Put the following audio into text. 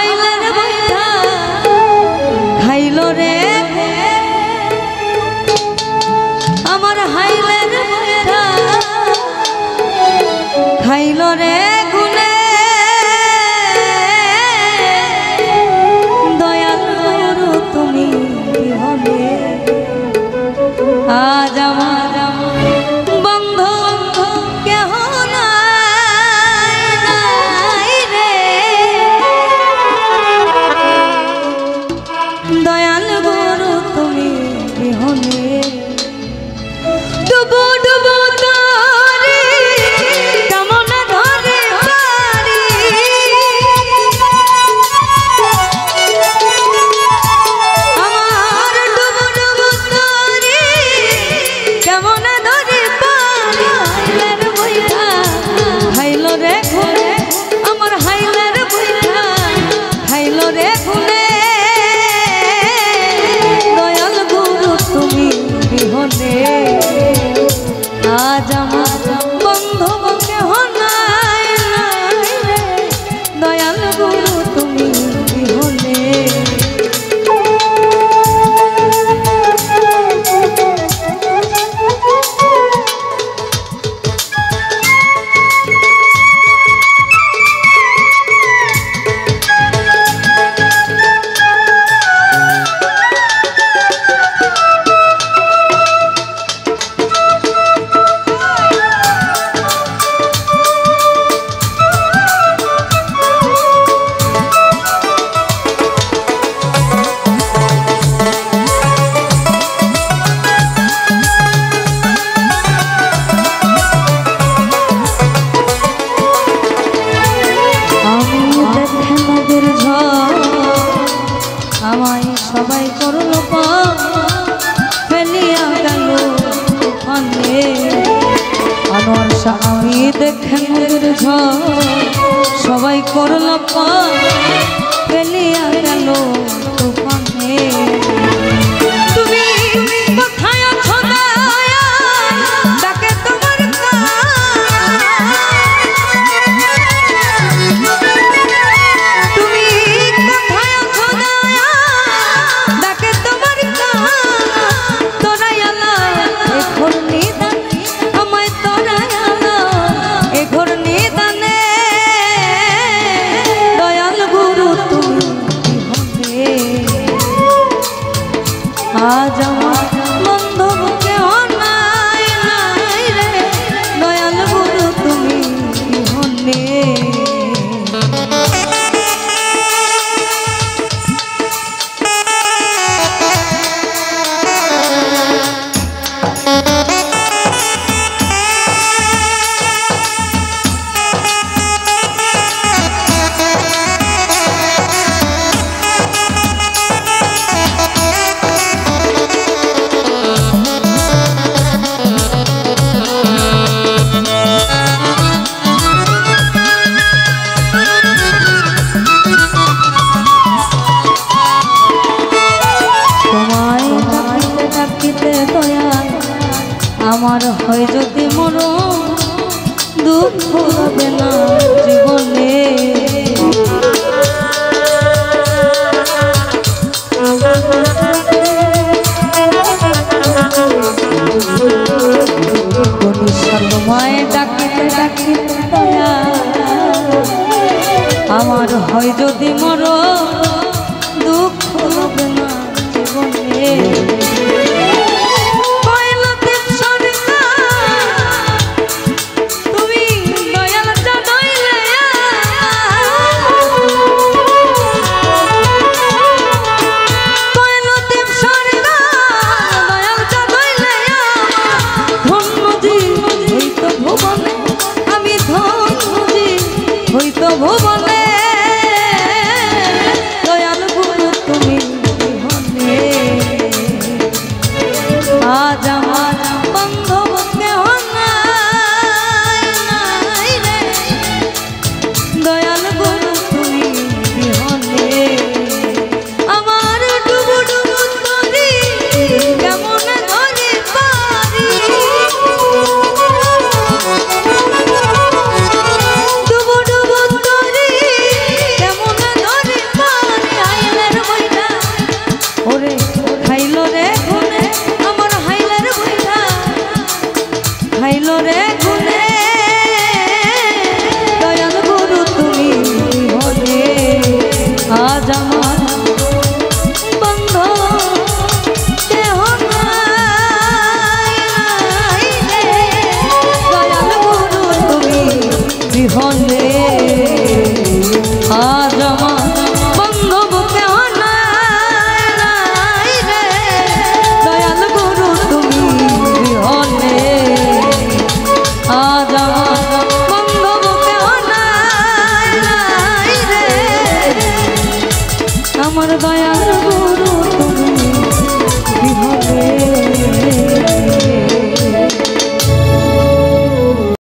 হাইলের বইটা খাইল রে আমার হাইলের বইটা খাইল রে গুনে দয়াল গুরু তুমি বিহনে আজ আমার বন্ধু কেহ নাই রে দয়াল গুরু তুমি বিহনে ডুবো ডুবো তারে কেমন ধরে পারি আমার ডুবো ডুবো তারে কেমন ধরে পারি হাইলের বইটা খাইল রে ঘুরে আমার হাইলের বইটা খাইল রে ঘুরে দয়াল গুরু তুমি বিহনে আজ আমার বন্ধু কেহ নাই রে দয়াল গুরু তুমি বিহনে আমায় সবাই করলো ফেলিয়া গেল তুফানে আনোয়ার শাহ আমি দেখে নদীর ঝড় সবাই করলো ফেলিয়া গেল তুফানে তুমি কোথায় আছো ডাকে তোমার আজ আমার বন্ধু কেহ নাই রে দয়াল গুরু তুমি বিহনে আমার হয় যদি মরণ দুঃখ হবে না জীবনে তোমায় ডাকিতে ডাকিতে দয়া আমার হয় যদি মরণ দুঃখ হবে না জীবনে